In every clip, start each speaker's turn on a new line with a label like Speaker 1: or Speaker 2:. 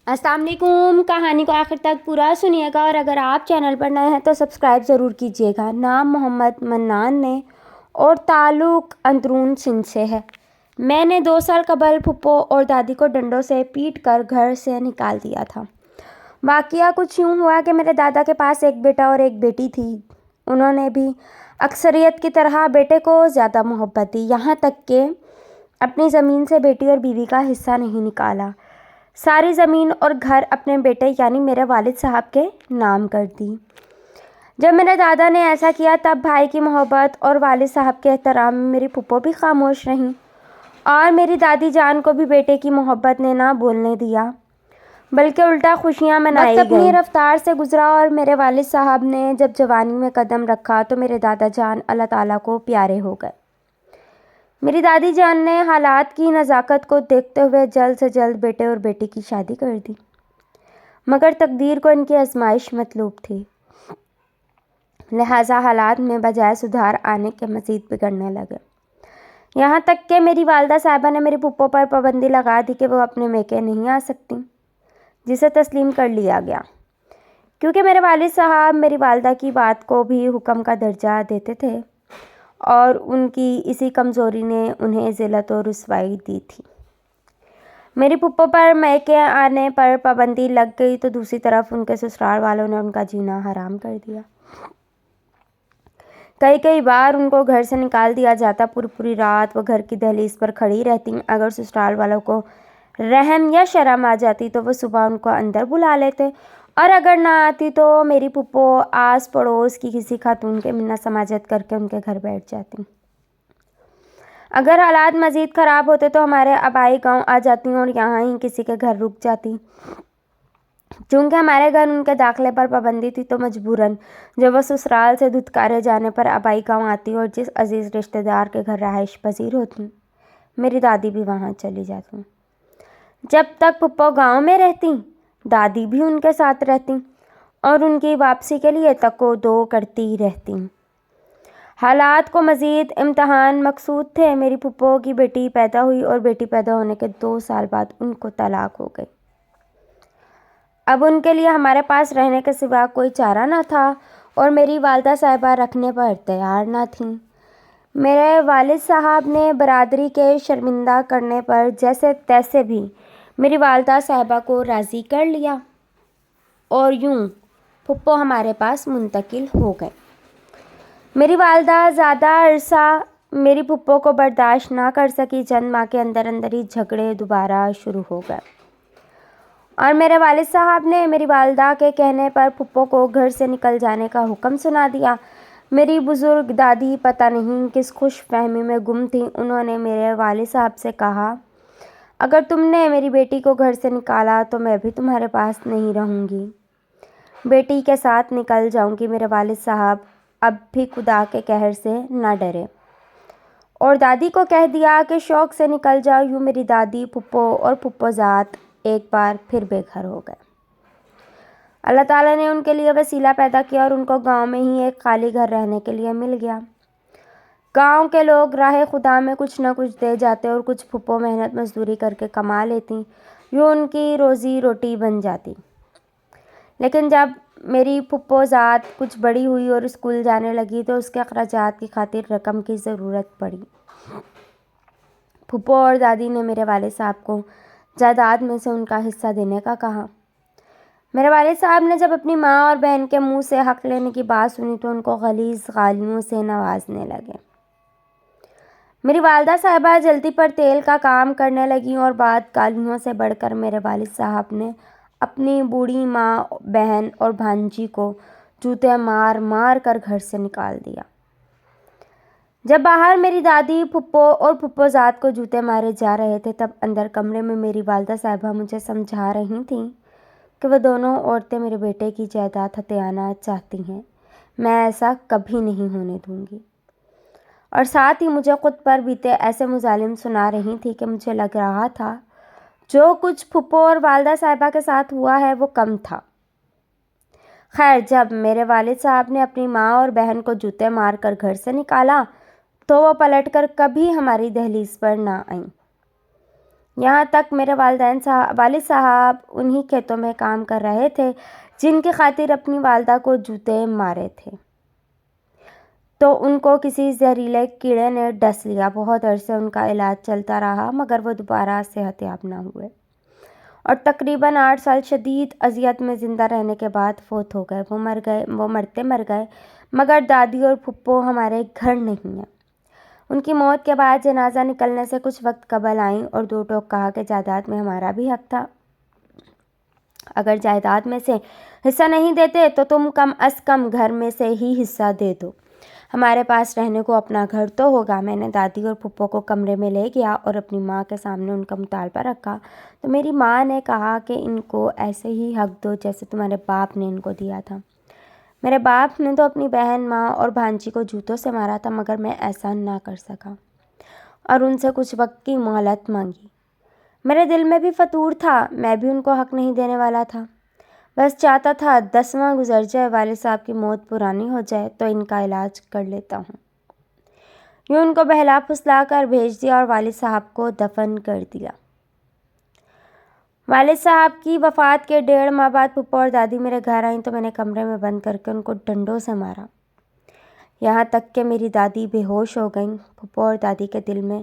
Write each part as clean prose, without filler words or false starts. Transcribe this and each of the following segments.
Speaker 1: अस्सलाम वालेकुम। कहानी को आखिर तक पूरा सुनिएगा और अगर आप चैनल पर नए हैं तो सब्सक्राइब ज़रूर कीजिएगा। नाम मोहम्मद मन्नान ने और ताल्लुक़ अंदरून सिंध से है। मैंने 2 साल कबल फुप्पो और दादी को डंडों से पीट कर घर से निकाल दिया था। वाक़या कुछ यूँ हुआ कि मेरे दादा के पास एक बेटा और एक बेटी थी। उन्होंने भी अक्सरियत की तरह बेटे को ज़्यादा मोहब्बत दी, यहाँ तक कि अपनी ज़मीन से बेटी और बीवी का हिस्सा नहीं निकाला। सारी ज़मीन और घर अपने बेटे यानी मेरे वालिद साहब के नाम कर दी। जब मेरे दादा ने ऐसा किया तब भाई की मोहब्बत और वालिद साहब के एहतराम में मेरी फुप्पो भी खामोश रहीं और मेरी दादी जान को भी बेटे की मोहब्बत ने ना बोलने दिया, बल्कि उल्टा खुशियाँ मनाई गईं। वक्त अपनी रफ्तार से गुजरा और मेरे वालिद साहब ने जब जवानी में कदम रखा तो मेरे दादा जान अल्लाह ताला को प्यारे हो गए। मेरी दादी जान ने हालात की नज़ाकत को देखते हुए जल्द से जल्द बेटे और बेटी की शादी कर दी, मगर तकदीर को इनकी आजमाइश मतलूब थी, लिहाजा हालात में बजाय सुधार आने के मज़ीद बिगड़ने लगे। यहाँ तक कि मेरी वालदा साहिबा ने मेरी फुप्पो पर पाबंदी लगा दी कि वो अपने मेके नहीं आ सकती, जिसे तस्लीम कर लिया गया, क्योंकि मेरे वालिद साहब मेरी वालदा की बात को भी हुक्म का दर्जा देते थे और उनकी इसी कमज़ोरी ने उन्हें ज़िल्लत और रुसवाई दी थी। मेरी फुप्पो पर मैके आने पर पाबंदी लग गई तो दूसरी तरफ उनके ससुराल वालों ने उनका जीना हराम कर दिया। कई बार उनको घर से निकाल दिया जाता। पूरी रात वो घर की दहलीज पर खड़ी रहती। अगर ससुराल वालों को रहम या शर्म आ जाती तो वो सुबह उनको अंदर बुला लेते और अगर ना आती तो मेरी फुप्पो आस पड़ोस की किसी खातून के मिन्नत समाजत करके उनके घर बैठ जाती। अगर हालात मज़ीद ख़राब होते तो हमारे आबाई गांव आ जाती और यहाँ ही किसी के घर रुक जाती। चूँकि हमारे घर उनके दाखिले पर पाबंदी थी तो मजबूरन जब वो ससुराल से धुतकारे जाने पर आबाई गांव आती और जिस अजीज़ रिश्तेदार के घर रहाइश पजीर होती, मेरी दादी भी वहाँ चली जाती। जब तक फुप्पो गांव में रहती, दादी भी उनके साथ रहती और उनकी वापसी के लिए तको-दो करती रहती। हालात को मज़ीद इम्तहान मकसूद थे। मेरी फुप्पो की बेटी पैदा हुई और बेटी पैदा होने के 2 साल बाद उनको तलाक हो गई। अब उनके लिए हमारे पास रहने के सिवा कोई चारा न था और मेरी वालदा साहिबा रखने पर तैयार न थीं। मेरे वालिद साहब ने बरादरी के शर्मिंदा करने पर जैसे तैसे भी मेरी वालदा साहिबा को राज़ी कर लिया और यूँ फुप्पो हमारे पास मुंतकिल हो गए। मेरी वालदा ज़्यादा अरसा मेरी फुप्पो को बर्दाश्त ना कर सकी। चंद माह के अंदर अंदर ही झगड़े दोबारा शुरू हो गए और मेरे वालिद साहब ने मेरी वालदा के कहने पर फुप्पो को घर से निकल जाने का हुक्म सुना दिया। मेरी बुज़ुर्ग दादी पता नहीं किस खुश फहमी में गुम थी। उन्होंने मेरे वालिद साहब से कहा, अगर तुमने मेरी बेटी को घर से निकाला तो मैं भी तुम्हारे पास नहीं रहूँगी, बेटी के साथ निकल जाऊँगी। मेरे वालिद साहब अब भी खुदा के कहर से ना डरे और दादी को कह दिया कि शौक़ से निकल जाओ। यूँ मेरी दादी, फुप्पो और फुप्पोज़ात एक बार फिर बेघर हो गए। अल्लाह ताला ने उनके लिए वसीला पैदा किया और उनको गांव में ही एक खाली घर रहने के लिए मिल गया। गांव के लोग राह खुदा में कुछ न कुछ दे जाते और कुछ फुप्पो मेहनत मजदूरी करके कमा लेती, यूँ उनकी रोज़ी रोटी बन जाती। लेकिन जब मेरी फुप्पोज़ात कुछ बड़ी हुई और स्कूल जाने लगी तो उसके अखराजात की खातिर रकम की ज़रूरत पड़ी। फुप्पो और दादी ने मेरे वालिद साहब को जायदाद में से उनका हिस्सा देने का कहा। मेरे वालिद साहब ने जब अपनी माँ और बहन के मुंह से हक लेने की बात सुनी तो उनको गलीज़ गालियों से नवाजने लगे। मेरी वालदा साहिबा जल्दी पर तेल का काम करने लगी और बात गालियों से बढ़कर मेरे वालिद साहब ने अपनी बूढ़ी माँ, बहन और भांजी को जूते मार मार कर घर से निकाल दिया। जब बाहर मेरी दादी, फुप्पो और फुप्पोज़ात को जूते मारे जा रहे थे तब अंदर कमरे में मेरी वालदा साहिबा मुझे समझा रही थीं कि वह दोनों औरतें मेरे बेटे की जायदाद हथियाना चाहती हैं। मैं ऐसा कभी नहीं होने दूंगी और साथ ही मुझे खुद पर बीते ऐसे मुजालिम सुना रही थी कि मुझे लग रहा था जो कुछ फुप्पो और वालदा साहिबा के साथ हुआ है वो कम था। खैर, जब मेरे वालिद साहब ने अपनी माँ और बहन को जूते मार कर घर से निकाला तो वो पलटकर कभी हमारी दहलीज पर ना आईं। یہاں تک میرے والد صاحب انہی کھیتوں میں کام کر رہے تھے جن کی خاطر اپنی والدہ کو جوتے مارے تھے، تو ان کو کسی زہریلے کیڑے نے ڈس لیا۔ بہت عرصے ان کا علاج چلتا رہا مگر وہ دوبارہ صحت یاب نہ ہوئے اور تقریباً 8 سال شدید اذیت میں زندہ رہنے کے بعد فوت ہو گئے۔ وہ مرتے مر گئے مگر دادی اور پھپھو ہمارے گھر نہیں ہیں۔ ان کی موت کے بعد جنازہ نکلنے سے کچھ وقت قبل آئیں اور دو ٹوک کہا کہ جائیداد میں ہمارا بھی حق تھا، اگر جائیداد میں سے حصہ نہیں دیتے تو تم کم از کم گھر میں سے ہی حصہ دے دو، ہمارے پاس رہنے کو اپنا گھر تو ہوگا۔ میں نے دادی اور پھپھو کو کمرے میں لے گیا اور اپنی ماں کے سامنے ان کا مطالبہ رکھا تو میری ماں نے کہا کہ ان کو ایسے ہی حق دو جیسے تمہارے باپ نے ان کو دیا تھا۔ میرے باپ نے تو اپنی بہن، ماں اور بھانجی کو جوتوں سے مارا تھا مگر میں ایسا نہ کر سکا اور ان سے کچھ وقت کی مہلت مانگی۔ میرے دل میں بھی فطور تھا، میں بھی ان کو حق نہیں دینے والا تھا، بس چاہتا تھا 10واں گزر جائے، والد صاحب کی موت پرانی ہو جائے تو ان کا علاج کر لیتا ہوں۔ یوں ان کو بہلا پھسلا کر بھیج دیا اور والد صاحب کو دفن کر دیا۔ والد صاحب کی وفات کے 1.5 ماہ بعد پھپھو اور دادی میرے گھر آئیں تو میں نے کمرے میں بند کر کے ان کو ڈنڈوں سے مارا، یہاں تک کہ میری دادی بے ہوش ہو گئیں۔ پھپھو اور دادی کے دل میں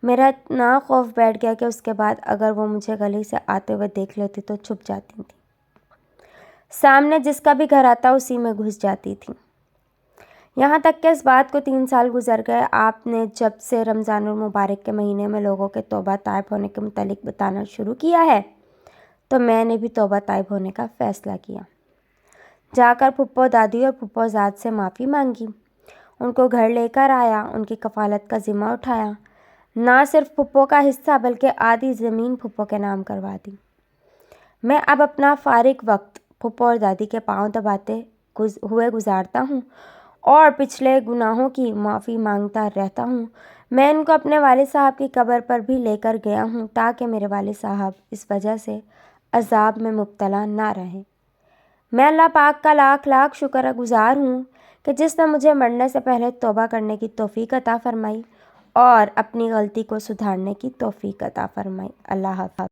Speaker 1: میرا اتنا خوف بیٹھ گیا کہ اس کے بعد اگر وہ مجھے گلی سے آتے ہوئے دیکھ لیتی تو چھپ جاتی تھیں، سامنے جس کا بھی گھر آتا اسی میں گھس جاتی تھیں۔ یہاں تک کہ اس بات کو 3 سال گزر گئے، آپ نے جب سے رمضان المبارک کے مہینے میں لوگوں کے توبہ طائب ہونے کے متعلق بتانا شروع کیا ہے تو میں نے بھی توبہ طائب ہونے کا فیصلہ کیا۔ جا کر پھپھو دادی اور پھپھو زاد سے معافی مانگی، ان کو گھر لے کر آیا، ان کی کفالت کا ذمہ اٹھایا، نہ صرف پھپھو کا حصہ بلکہ آدھی زمین پھپھو کے نام کروا دی۔ میں اب اپنا فارغ وقت پھپھو اور دادی کے پاؤں دباتے ہوئے گزارتا ہوں اور پچھلے گناہوں کی معافی مانگتا رہتا ہوں۔ میں ان کو اپنے والد صاحب کی قبر پر بھی لے کر گیا ہوں تاکہ میرے والد صاحب اس وجہ سے عذاب میں مبتلا نہ رہیں۔ میں اللہ پاک کا لاکھ لاکھ شکر گزار ہوں کہ جس نے مجھے مرنے سے پہلے توبہ کرنے کی توفیق عطا فرمائی اور اپنی غلطی کو سدھارنے کی توفیق عطا فرمائی۔ اللہ حافظ۔